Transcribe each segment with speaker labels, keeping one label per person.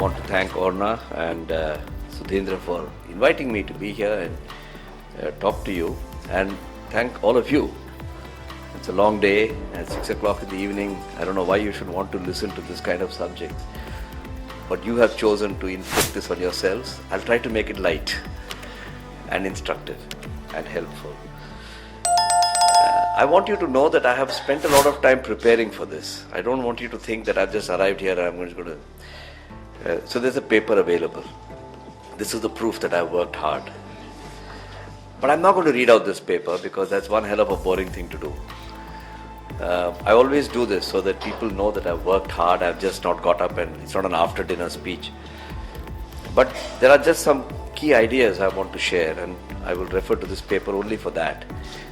Speaker 1: want to thank Orna and Sudhindra for inviting me to be here and talk to you, and thank all of you. It's a long day at 6 o'clock in the evening. I don't know why you should want to listen to this kind of subject, but you have chosen to inflict this on yourselves. I'll try to make it light and instructive and helpful. I want you to know that I have spent a lot of time preparing for this. I don't want you to think that I've just arrived here and I'm just going to... So there's a paper available. This is the proof that I've worked hard. But I'm not going to read out this paper because that's one hell of a boring thing to do. I always do this so that people know that I've worked hard. I've just not got up and it's not an after dinner speech. But there are just some key ideas I want to share, and I will refer to this paper only for that.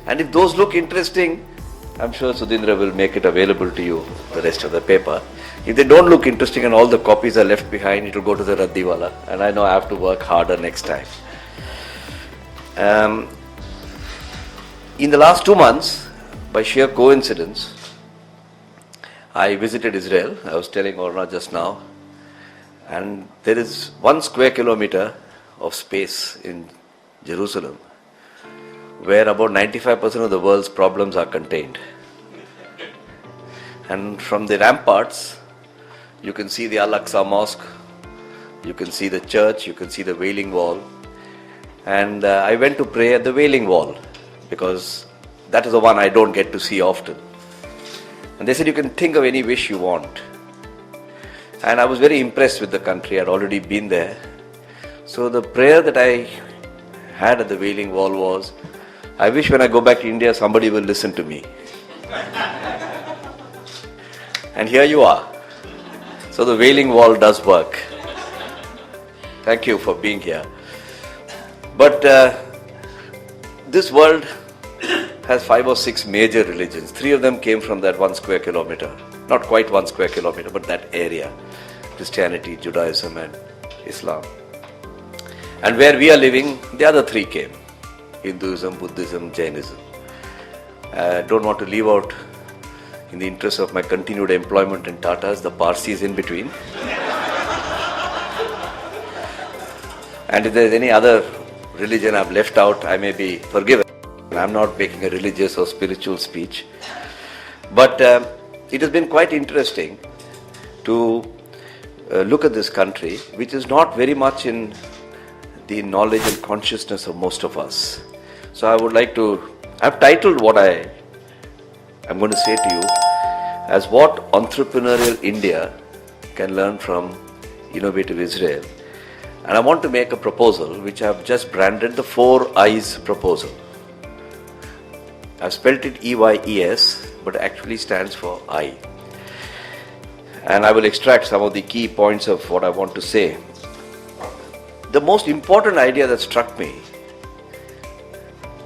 Speaker 1: And if those look interesting, I'm sure Sudhindra will make it available to you, the rest of the paper. If they don't look interesting and all the copies are left behind, it will go to the Raddiwala, and I know I have to work harder next time. In the last 2 months, by sheer coincidence, I visited Israel. I was telling Orna just now, and there is 1 square kilometer of space in Jerusalem where about 95% of the world's problems are contained. And from the ramparts, you can see the Al-Aqsa Mosque, you can see the church, you can see the Wailing Wall. And I went to pray at the Wailing Wall because that is the one I don't get to see often. And they said you can think of any wish you want. And I was very impressed with the country. I'd already been there. So the prayer that I had at the Wailing Wall was, I wish when I go back to India somebody will listen to me. And here you are. So the Wailing Wall does work. Thank you for being here. But this world has 5 or 6 major religions. 3 of them came from that 1 square kilometer. Not quite 1 square kilometer, but that area. Christianity, Judaism and Islam. And where we are living, the other 3 came. Hinduism, Buddhism, Jainism. I don't want to leave out, in the interest of my continued employment in Tata's, the Parsis in between. And if there's any other religion I've left out, I may be forgiven. I'm not making a religious or spiritual speech. But it has been quite interesting to look at this country, which is not very much in the knowledge and consciousness of most of us. So I would like to, I've titled what I'm going to say to you as what entrepreneurial India can learn from innovative Israel. And I want to make a proposal which I've just branded the 4 Eyes proposal. I've spelt it EYES, but it actually stands for I. And I will extract some of the key points of what I want to say. The most important idea that struck me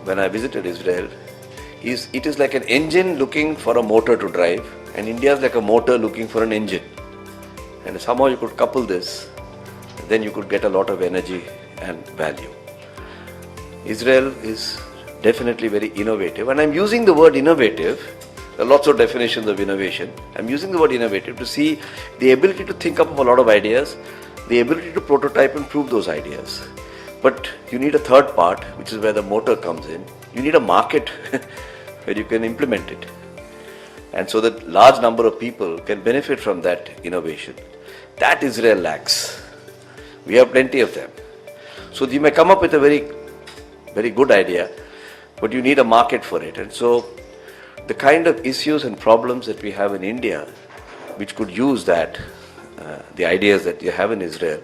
Speaker 1: when I visited Israel is it is like an engine looking for a motor to drive, and India is like a motor looking for an engine. And somehow you could couple this, then you could get a lot of energy and value. Israel is definitely very innovative, and I'm using the word innovative. There are lots of definitions of innovation. I'm using the word innovative to see the ability to think up of a lot of ideas, the ability to prototype and prove those ideas. But you need a third part, which is where the motor comes in. You need a market where you can implement it. And so that large number of people can benefit from that innovation. That Israel lacks. We have plenty of them. So you may come up with a very, very good idea, but you need a market for it. And so the kind of issues and problems that we have in India, which could use that, the ideas that you have in Israel,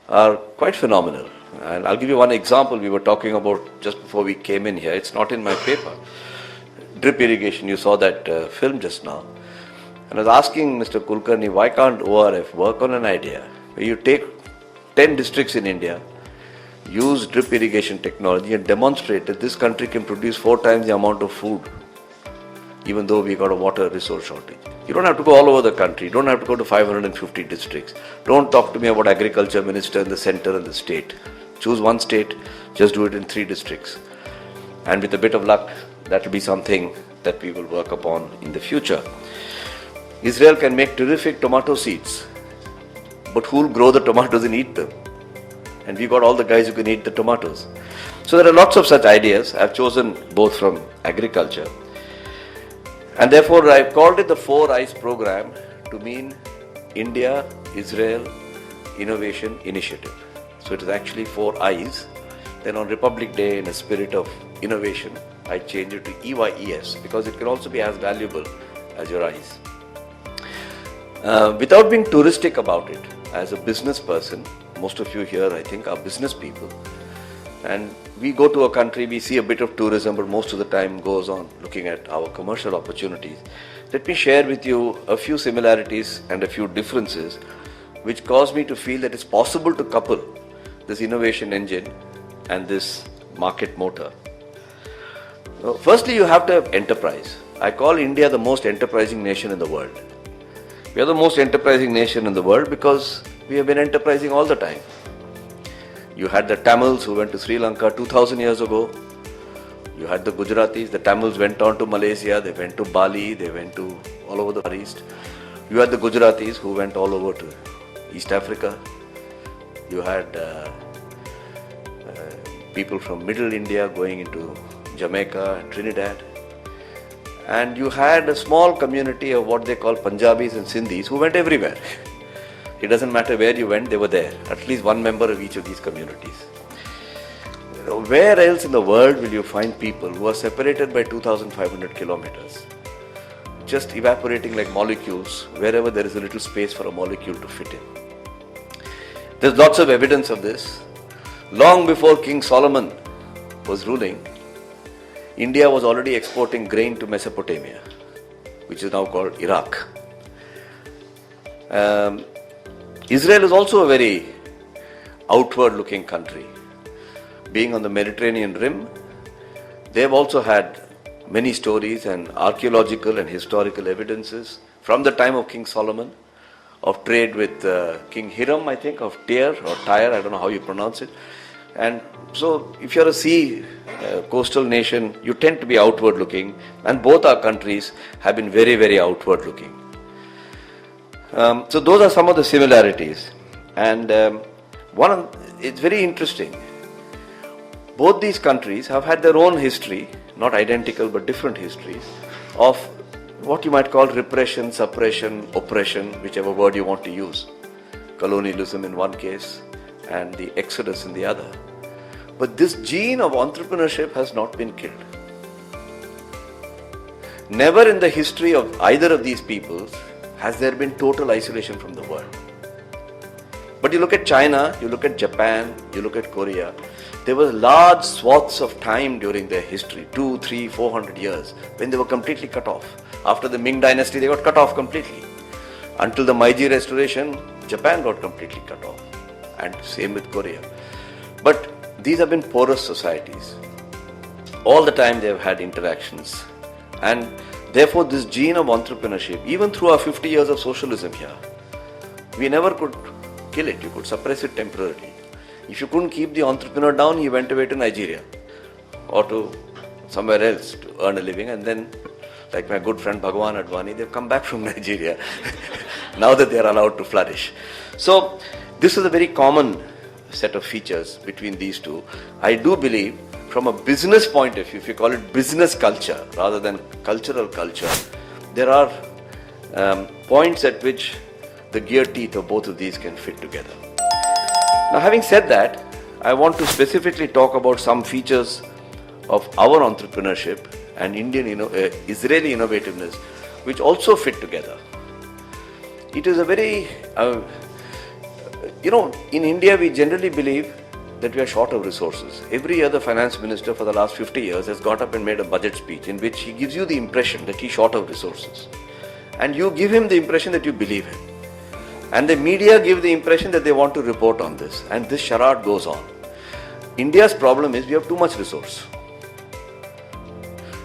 Speaker 1: are quite phenomenal. And I'll give you one example we were talking about just before we came in here. It's not in my paper. Drip irrigation, you saw that film just now. And I was asking Mr. Kulkarni, why can't ORF work on an idea where you take 10 districts in India, use drip irrigation technology and demonstrate that this country can produce 4 times the amount of food, even though we got a water resource shortage. You don't have to go all over the country. You don't have to go to 550 districts. Don't talk to me about agriculture minister in the center and the state. Choose one state, just do it in 3 districts. And with a bit of luck, that will be something that we will work upon in the future. Israel can make terrific tomato seeds. but who will grow the tomatoes and eat them? And we got all the guys who can eat the tomatoes. So there are lots of such ideas. I've chosen both from agriculture. And therefore I've called it the 4 Eyes program to mean India, Israel, Innovation Initiative. So it is actually 4 Eyes. Then on Republic Day, in a spirit of innovation, I changed it to EYES because it can also be as valuable as your eyes. Without being touristic about it, as a business person, most of you here I think are business people, and we go to a country, we see a bit of tourism, but most of the time goes on looking at our commercial opportunities. Let me share with you a few similarities and a few differences which cause me to feel that it's possible to couple this innovation engine and this market motor. Firstly, you have to have enterprise. I call India the most enterprising nation in the world. We are the most enterprising nation in the world because we have been enterprising all the time. You had the Tamils who went to Sri Lanka 2000 years ago. You had the Gujaratis. The Tamils went on to Malaysia. They went to Bali. They went to all over the Far East. You had the Gujaratis who went all over to East Africa. You had people from Middle India going into Jamaica and Trinidad. And you had a small community of what they call Punjabis and Sindhis who went everywhere. It doesn't matter where you went, they were there. At least one member of each of these communities. Where else in the world will you find people who are separated by 2,500 kilometers, just evaporating like molecules wherever there is a little space for a molecule to fit in? There's lots of evidence of this. Long before King Solomon was ruling, India was already exporting grain to Mesopotamia, which is now called Iraq. Israel is also a very outward-looking country. Being on the Mediterranean rim, they have also had many stories and archaeological and historical evidences from the time of King Solomon of trade with King Hiram, I think, of Tyre or Tyre, I don't know how you pronounce it. And so if you're a sea coastal nation, you tend to be outward looking, and both our countries have been very, very outward looking. So those are some of the similarities, and it's very interesting. Both these countries have had their own history, not identical but different histories, of what you might call repression, suppression, oppression, whichever word you want to use. Colonialism in one case and the exodus in the other. But this gene of entrepreneurship has not been killed. Never in the history of either of these peoples has there been total isolation from the world. But you look at China, you look at Japan, you look at Korea, there were large swaths of time during their history, 200, 300, 400 years, when they were completely cut off. After the Ming dynasty, they got cut off completely. Until the Meiji restoration, Japan got completely cut off. And same with Korea. But these have been porous societies. All the time they have had interactions. And therefore this gene of entrepreneurship, even through our 50 years of socialism here, we never could kill it. You could suppress it temporarily. If you couldn't keep the entrepreneur down, he went away to Nigeria or to somewhere else to earn a living. And then, like my good friend Bhagwan Advani, they've come back from Nigeria now that they're allowed to flourish. So this is a very common set of features between these two. I do believe from a business point of view, if you call it business culture rather than cultural culture, there are points at which the gear teeth of both of these can fit together. Now, having said that, I want to specifically talk about some features of our entrepreneurship and Israeli innovativeness, which also fit together. It is a very, in India we generally believe that we are short of resources. Every other finance minister for the last 50 years has got up and made a budget speech in which he gives you the impression that he's short of resources. And you give him the impression that you believe him. And the media give the impression that they want to report on this. And this charade goes on. India's problem is we have too much resource.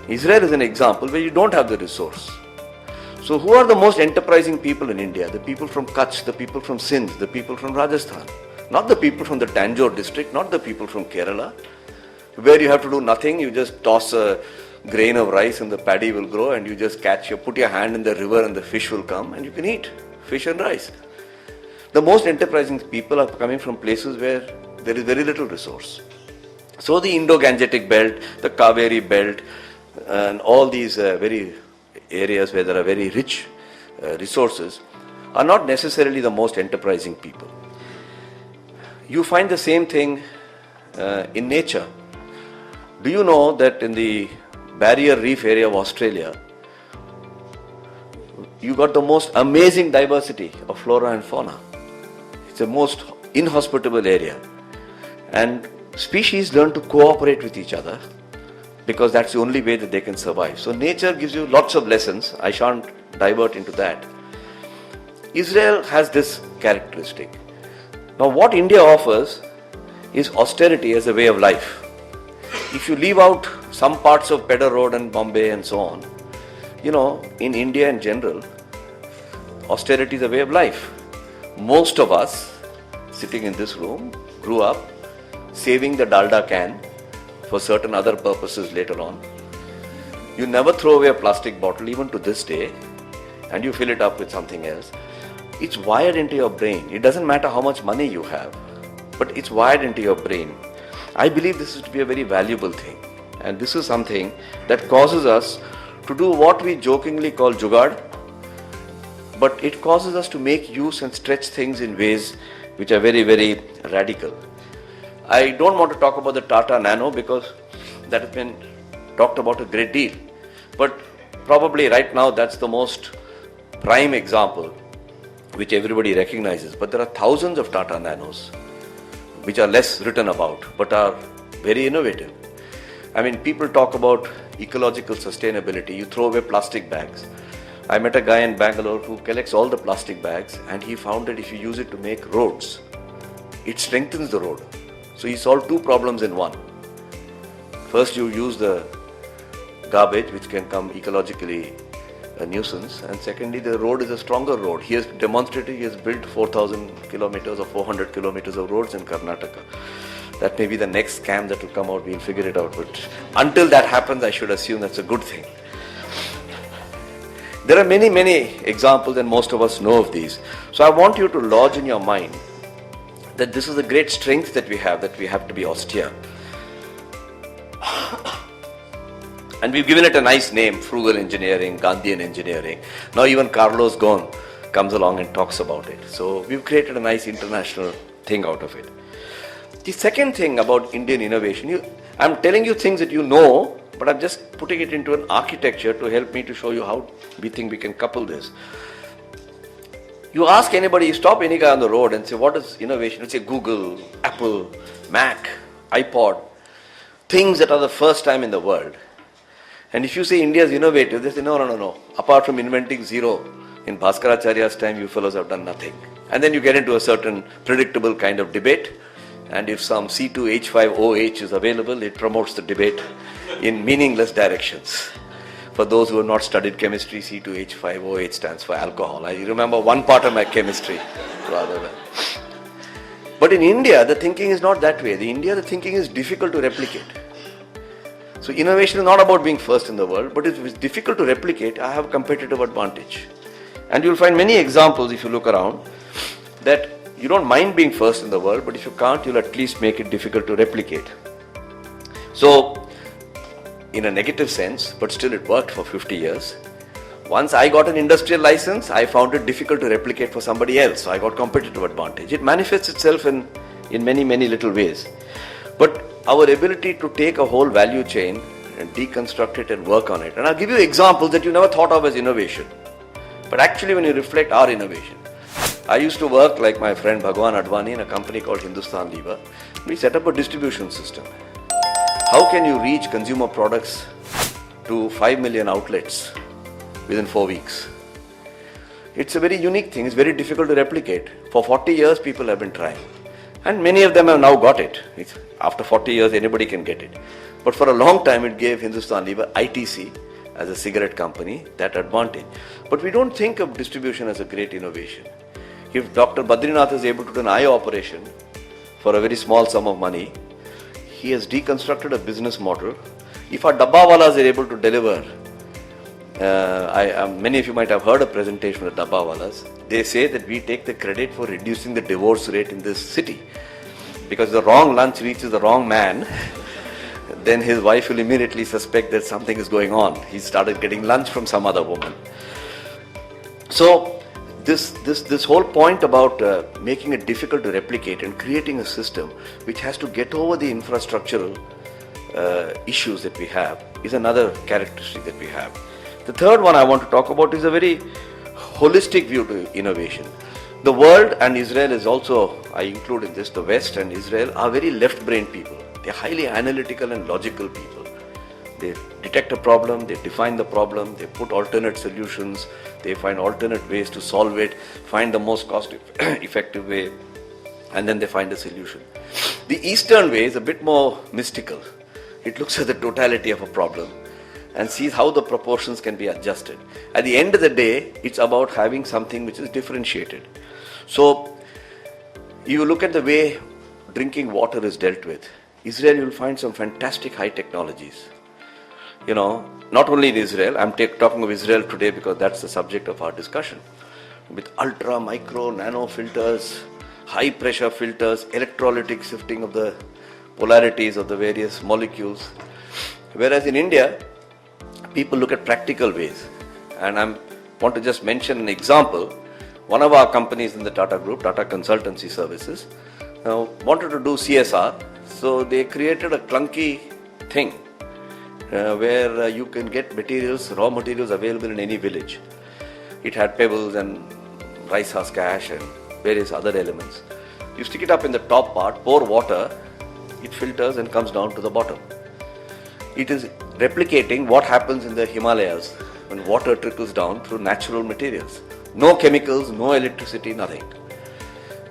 Speaker 1: Israel is an example where you don't have the resource. So who are the most enterprising people in India? The people from Kutch, the people from Sindh, the people from Rajasthan. Not the people from the Tanjore district, not the people from Kerala, where you have to do nothing. You just toss a grain of rice and the paddy will grow, and you just put your hand in the river and the fish will come and you can eat fish and rice. the most enterprising people are coming from places where there is very little resource. So the Indo-Gangetic belt, the Kaveri belt, and all these very areas where there are very rich resources are not necessarily the most enterprising people. You find the same thing in nature. Do you know that in the Barrier Reef area of Australia, you got the most amazing diversity of flora and fauna. It's the most inhospitable area. And species learn to cooperate with each other because that's the only way that they can survive. So nature gives you lots of lessons. I shan't divert into that. Israel has this characteristic. Now what India offers is austerity as a way of life. If you leave out some parts of Pedder Road and Bombay and so on, in India in general, austerity is a way of life. Most of us sitting in this room grew up saving the dalda can for certain other purposes later on. You never throw away a plastic bottle even to this day, and you fill it up with something else. It's wired into your brain. It doesn't matter how much money you have, but it's wired into your brain. I believe this is to be a very valuable thing, and this is something that causes us to do what we jokingly call jugad, but it causes us to make use and stretch things in ways which are very, very radical. I don't want to talk about the Tata Nano because that has been talked about a great deal, but probably right now that's the most prime example which everybody recognizes. But there are thousands of Tata Nanos which are less written about but are very innovative. I mean, people talk about ecological sustainability. You throw away plastic bags. I met a guy in Bangalore who collects all the plastic bags, and he found that if you use it to make roads, it strengthens the road. So he solved two problems in one. First, you use the garbage, which can come ecologically a nuisance, and secondly, the road is a stronger road. He has demonstrated, he has built 4,000 kilometers or 400 kilometers of roads in Karnataka. That may be the next scam that will come out, we'll figure it out, but until that happens, I should assume that's a good thing. There are many, many examples, and most of us know of these. So I want you to lodge in your mind that this is a great strength that we have to be austere. And we've given it a nice name, Frugal engineering, Gandhian engineering. Now even Carlos Ghosn comes along and talks about it. So we've created a nice international thing out of it. The second thing about Indian innovation, I'm telling you things that you know, but I'm just putting it into an architecture to help me to show you how we think we can couple this. You ask anybody, you stop any guy on the road and say, what is innovation? You say Google, Apple, Mac, iPod, things that are the first time in the world. And if you say India is innovative, they say, no. Apart from inventing zero in Bhaskaracharya's time, you fellows have done nothing. And then you get into a certain predictable kind of debate. And if some C2H5OH is available, it promotes the debate in meaningless directions. For those who have not studied chemistry, C2H5OH stands for alcohol. I remember one part of my chemistry rather than. But in India, the thinking is not that way. In India, the thinking is difficult to replicate. So innovation is not about being first in the world, but if it's difficult to replicate, I have a competitive advantage. And you'll find many examples if you look around that you don't mind being first in the world, but if you can't, you'll at least make it difficult to replicate. So, in a negative sense, but still it worked for 50 years. Once I got an industrial license, I found it difficult to replicate for somebody else, so I got competitive advantage. It manifests itself in many, many little ways. But our ability to take a whole value chain and deconstruct it and work on it. And I'll give you examples that you never thought of as innovation. But actually when you reflect, are innovation. I used to work like my friend Bhagwan Advani in a company called Hindustan Lever. We set up a distribution system. How can you reach consumer products to 5 million outlets within 4 weeks? It's a very unique thing. It's very difficult to replicate. For 40 years, people have been trying. And many of them have now got it. After 40 years, anybody can get it. But for a long time, it gave Hindustan Lever, ITC, as a cigarette company, that advantage. But we don't think of distribution as a great innovation. If Dr. Badrinath is able to do an eye operation for a very small sum of money, he has deconstructed a business model. If our dabbawalas are able to deliver Many of you might have heard a presentation from the Dabbawalas. They say that we take the credit for reducing the divorce rate in this city. Because the wrong lunch reaches the wrong man, then his wife will immediately suspect that something is going on. He started getting lunch from some other woman. So this whole point about making it difficult to replicate and creating a system which has to get over the infrastructural issues that we have is another characteristic that we have. The third one I want to talk about is a very holistic view to innovation. The world, and Israel is also, I include in this, the West and Israel are very left-brain people. They're highly analytical and logical people. They detect a problem, they define the problem, they put alternate solutions, they find alternate ways to solve it, find the most cost-effective way, and then they find a solution. The Eastern way is a bit more mystical. It looks at the totality of a problem and sees how the proportions can be adjusted. At the end of the day, it's about having something which is differentiated. So, you look at the way drinking water is dealt with. Israel, you'll find some fantastic high technologies. You know, not only in Israel, I'm talking of Israel today because that's the subject of our discussion. With ultra, micro, nano filters, high pressure filters, electrolytic shifting of the polarities of the various molecules. Whereas in India, people look at practical ways. And I want to just mention an example. One of our companies in the Tata Group, Tata Consultancy Services, wanted to do CSR. So they created a clunky thing where you can get materials, raw materials available in any village. It had pebbles and rice husk ash and various other elements. You stick it up in the top part, pour water, it filters and comes down to the bottom. It is replicating what happens in the Himalayas when water trickles down through natural materials. No chemicals, no electricity, nothing.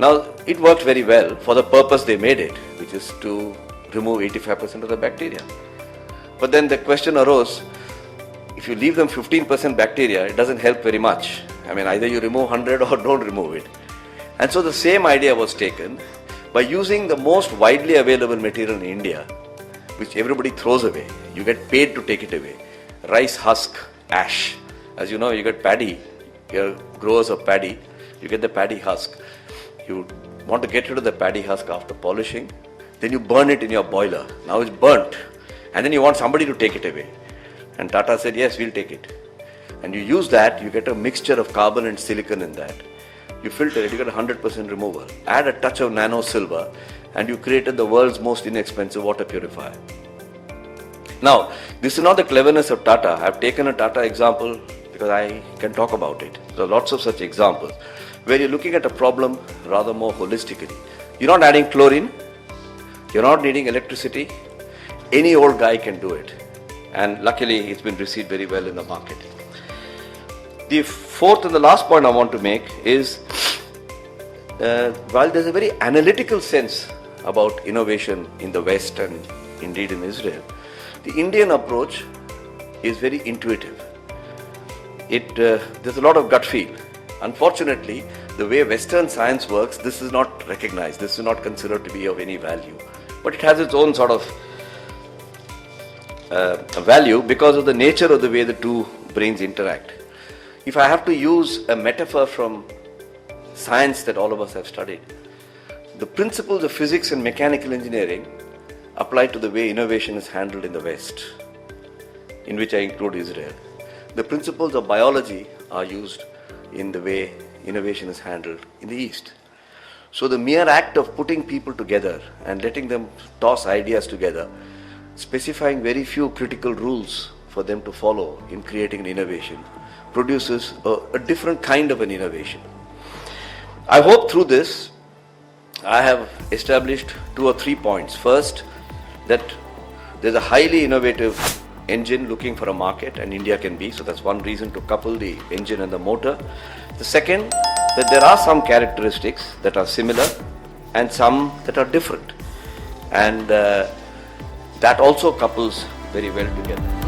Speaker 1: Now, it worked very well for the purpose they made it, which is to remove 85% of the bacteria. But then the question arose, if you leave them 15% bacteria, it doesn't help very much. I mean, either you remove 100 or don't remove it. And so the same idea was taken by using the most widely available material in India, which everybody throws away. You get paid to take it away. Rice husk ash. As you know, you get paddy. You're growers of paddy. You get the paddy husk. You want to get rid of the paddy husk after polishing. Then you burn it in your boiler. Now it's burnt. And then you want somebody to take it away. And Tata said, yes, we'll take it. And you use that, you get a mixture of carbon and silicon in that. You filter it, you get 100% removal. Add a touch of nano silver, and you created the world's most inexpensive water purifier. Now, this is not the cleverness of Tata. I've taken a Tata example because I can talk about it. There are lots of such examples where you're looking at a problem rather more holistically. You're not adding chlorine, you're not needing electricity. Any old guy can do it. And luckily, it's been received very well in the market. The fourth and the last point I want to make is, while there's a very analytical sense about innovation in the West and indeed in Israel, the Indian approach is very intuitive. There's a lot of gut feel. Unfortunately, the way Western science works, this is not recognized. This is not considered to be of any value. But it has its own sort of value because of the nature of the way the two brains interact. If I have to use a metaphor from science that all of us have studied, the principles of physics and mechanical engineering apply to the way innovation is handled in the West, in which I include Israel. The principles of biology are used in the way innovation is handled in the East. So the mere act of putting people together and letting them toss ideas together, specifying very few critical rules for them to follow in creating an innovation, produces a different kind of an innovation. I hope through this I have established 2 or 3 points. First, that there's a highly innovative engine looking for a market, and India can be, so that's one reason to couple the engine and the motor. The second, that there are some characteristics that are similar and some that are different, and that also couples very well together.